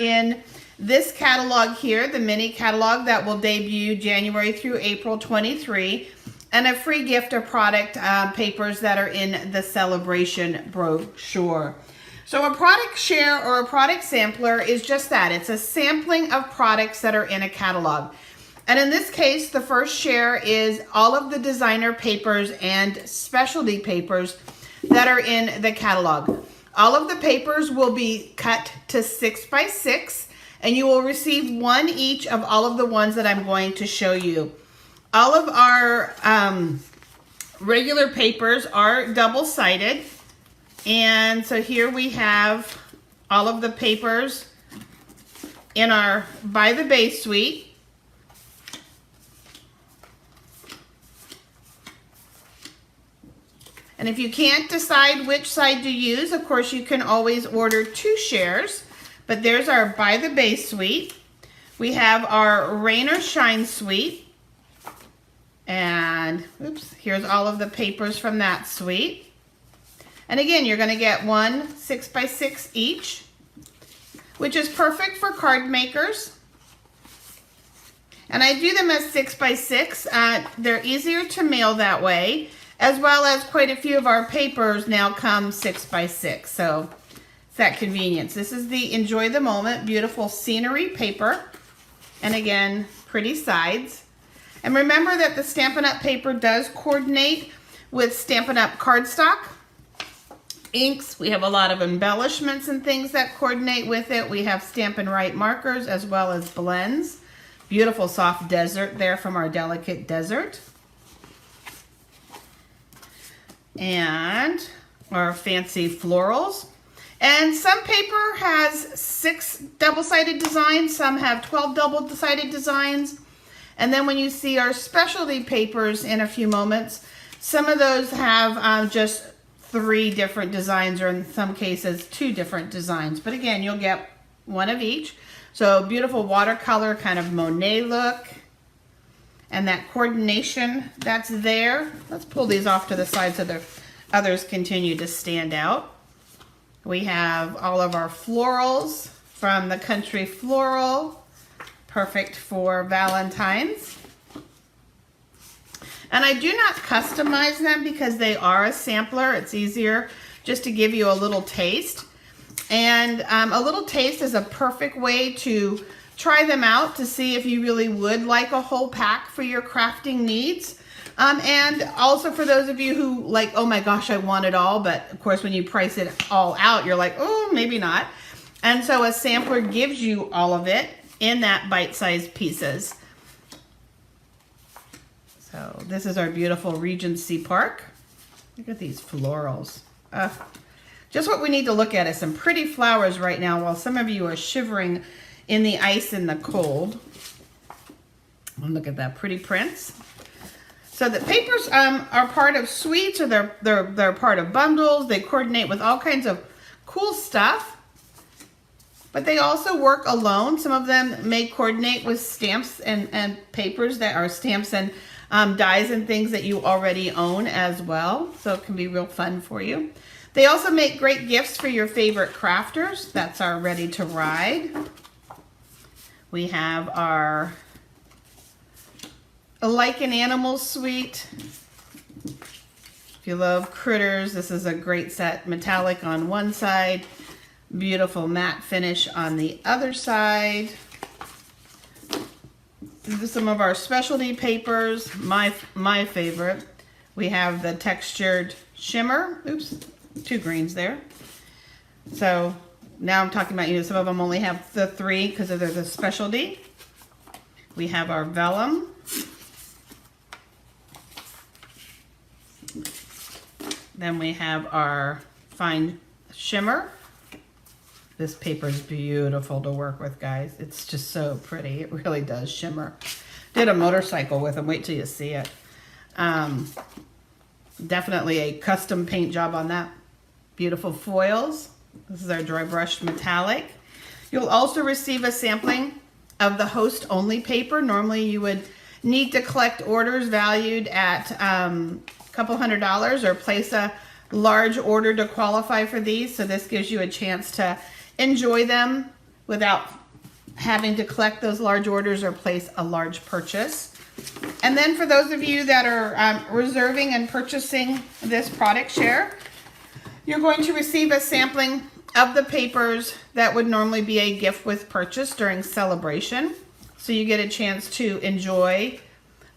in this catalog here, the mini catalog that will debut January through April 23, and a free gift of product papers that are in the Sale-a-bration brochure. So a product share or a product sampler is just that. It's a sampling of products that are in a catalog. And in this case, the first share is all of the designer papers and specialty papers that are in the catalog. All of the papers will be cut to 6 by 6, and you will receive one each of all of the ones that I'm going to show you. All of our regular papers are double-sided. And so here we have all of the papers in our By the Bay suite. And if you can't decide which side to use, of course you can always order 2 shares. But there's our By the Bay suite. We have our Rain or Shine suite. And oops, here's all of the papers from that suite. And again, you're going to get one 6 by 6 each, which is perfect for card makers. And I do them as 6 by 6. They're easier to mail that way, as well as quite a few of our papers now come 6 by 6. So it's that convenience. This is the Enjoy the Moment beautiful scenery paper. And again, pretty sides. And remember that the Stampin' Up! Paper does coordinate with Stampin' Up! Cardstock. Inks, we have a lot of embellishments and things that coordinate with it. We have Stampin' Right markers as well as blends. Beautiful soft desert there from our Delicate Desert. And our fancy florals. And some paper has 6 double-sided designs, some have 12 double-sided designs. And then when you see our specialty papers in a few moments, some of those have just 3 different designs, or in some cases 2 different designs. But again, you'll get one of each. So beautiful watercolor kind of Monet look. And that coordination that's there. Let's pull these off to the side so the others continue to stand out. We have all of our florals from the Country Floral. Perfect for Valentine's. And I do not customize them because they are a sampler. It's easier just to give you a little taste. And a little taste is a perfect way to try them out to see if you really would like a whole pack for your crafting needs. And also for those of you who like, oh my gosh, I want it all. But of course, when you price it all out, you're like, oh, maybe not. And so a sampler gives you all of it in that bite-sized pieces. So this is our beautiful Regency Park. Look at these florals. Just what we need to look at is some pretty flowers right now while some of you are shivering in the ice and the cold. And look at that, pretty prints. So the papers are part of suites, or they're part of bundles. They coordinate with all kinds of cool stuff. But they also work alone. Some of them may coordinate with stamps and papers that are stamps and dies and things that you already own as well. So it can be real fun for you. They also make great gifts for your favorite crafters. That's our Ready to Ride. We have our Like an Animal suite. If you love critters, this is a great set. Metallic on one side, beautiful matte finish on the other side. These are some of our specialty papers. My favorite. We have the textured shimmer. Oops, 2 greens there. So now I'm talking about, some of them only have the 3 because they're the specialty. We have our vellum. Then we have our fine shimmer. This paper is beautiful to work with, guys. It's just so pretty. It really does shimmer. Did a motorcycle with them. Wait till you see it. Definitely a custom paint job on that. Beautiful foils. This is our dry brushed metallic. You'll also receive a sampling of the host only paper. Normally you would need to collect orders valued at a couple $100 or place a large order to qualify for these. So this gives you a chance to enjoy them without having to collect those large orders or place a large purchase. And then for those of you that are reserving and purchasing this product share, you're going to receive a sampling of the papers that would normally be a gift with purchase during celebration. So you get a chance to enjoy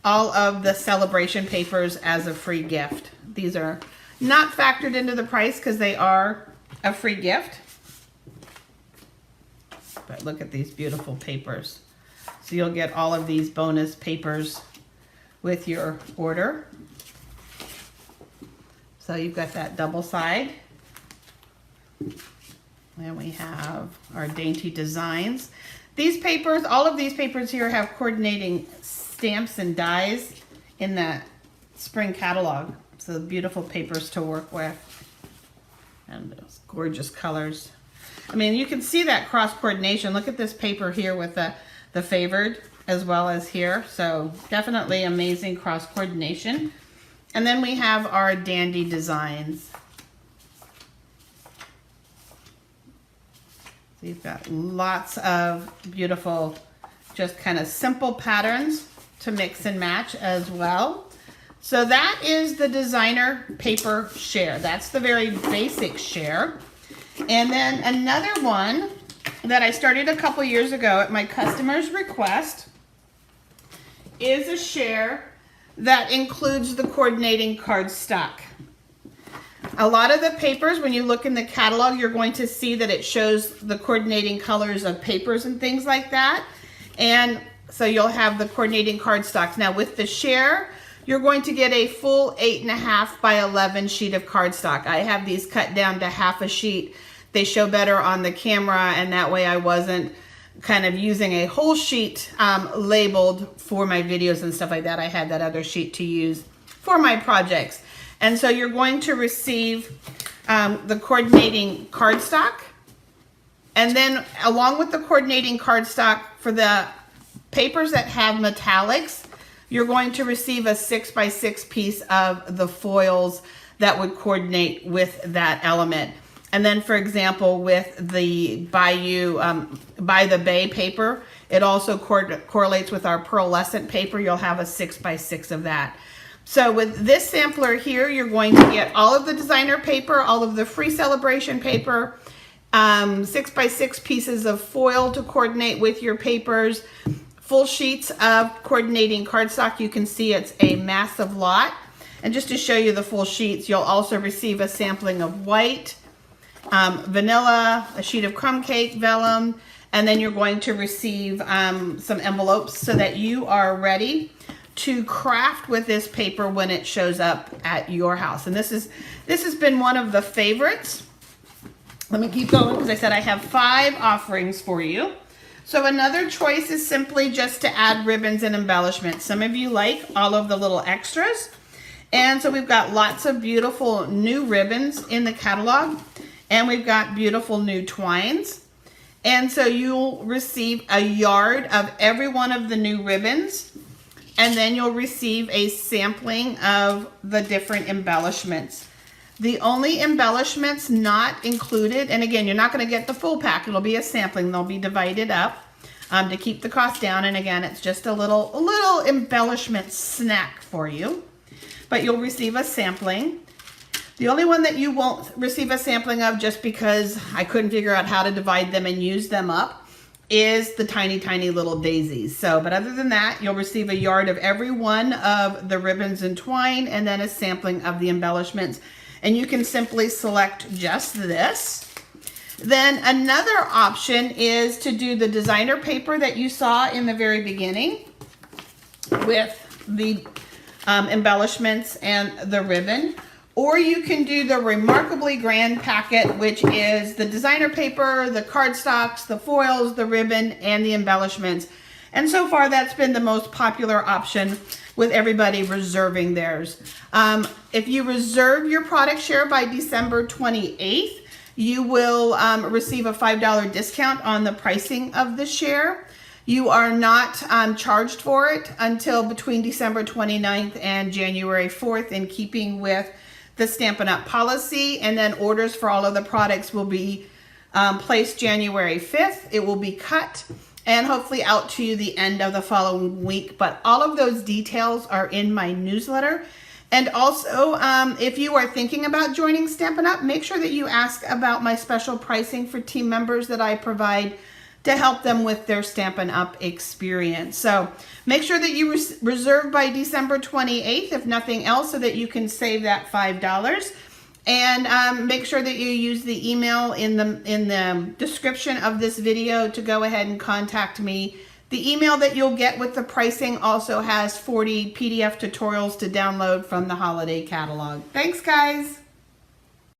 all of the celebration papers as a free gift. These are not factored into the price because they are a free gift. But look at these beautiful papers. So you'll get all of these bonus papers with your order. So you've got that double side. And we have our dainty designs. These papers, all of these papers here have coordinating stamps and dies in that spring catalog. So beautiful papers to work with. And those gorgeous colors. I mean, you can see that cross coordination. Look at this paper here with the favored as well as here. So definitely amazing cross coordination. And then we have our dandy designs. So you've got lots of beautiful, just kind of simple patterns to mix and match as well. So that is the designer paper share. That's the very basic share. And then another one that I started a couple years ago at my customer's request is a share that includes the coordinating cardstock. A lot of the papers, when you look in the catalog, you're going to see that it shows the coordinating colors of papers and things like that. And so you'll have the coordinating cardstocks. Now with the share, you're going to get a full 8.5 by 11 sheet of cardstock. I have these cut down to half a sheet. They show better on the camera, and that way I wasn't kind of using a whole sheet labeled for my videos and stuff like that. I had that other sheet to use for my projects. And so you're going to receive the coordinating cardstock. And then along with the coordinating cardstock, for the papers that have metallics, you're going to receive a 6 by 6 piece of the foils that would coordinate with that element. And then, for example, with the By the Bay paper, it also correlates with our pearlescent paper. You'll have a 6 by 6 of that. So with this sampler here, you're going to get all of the designer paper, all of the free celebration paper, 6 by 6 pieces of foil to coordinate with your papers, full sheets of coordinating cardstock. You can see it's a massive lot. And just to show you the full sheets, you'll also receive a sampling of white, vanilla, a sheet of crumb cake, vellum, and then you're going to receive some envelopes so that you are ready to craft with this paper when it shows up at your house. And this has been one of the favorites. Let me keep going because I said I have 5 offerings for you. So another choice is simply just to add ribbons and embellishments. Some of you like all of the little extras. And so we've got lots of beautiful new ribbons in the catalog. And we've got beautiful new twines. And so you'll receive a yard of every one of the new ribbons. And then you'll receive a sampling of the different embellishments. The only embellishments not included, and again, you're not going to get the full pack. It'll be a sampling. They'll be divided up to keep the cost down. And again, it's just a little embellishment snack for you. But you'll receive a sampling. The only one that you won't receive a sampling of, just because I couldn't figure out how to divide them and use them up, is the tiny, tiny little daisies. So, but other than that, you'll receive a yard of every one of the ribbons and twine, and then a sampling of the embellishments. And you can simply select just this. Then another option is to do the designer paper that you saw in the very beginning with the embellishments and the ribbon. Or you can do the Remarkably Grand packet, which is the designer paper, the cardstocks, the foils, the ribbon, and the embellishments. And so far, that's been the most popular option with everybody reserving theirs. If you reserve your product share by December 28th, you will receive a $5 discount on the pricing of the share. You are not charged for it until between December 29th and January 4th, in keeping with the Stampin' Up! Policy. And then orders for all of the products will be placed January 5th. It will be cut and hopefully out to you the end of the following week. But all of those details are in my newsletter. And also, if you are thinking about joining Stampin' Up, make sure that you ask about my special pricing for team members that I provide to help them with their Stampin' Up experience. So make sure that you reserve by December 28th, if nothing else, so that you can save that $5. And make sure that you use the email in the description of this video to go ahead and contact me. The email that you'll get with the pricing also has 40 PDF tutorials to download from the holiday catalog. Thanks, guys.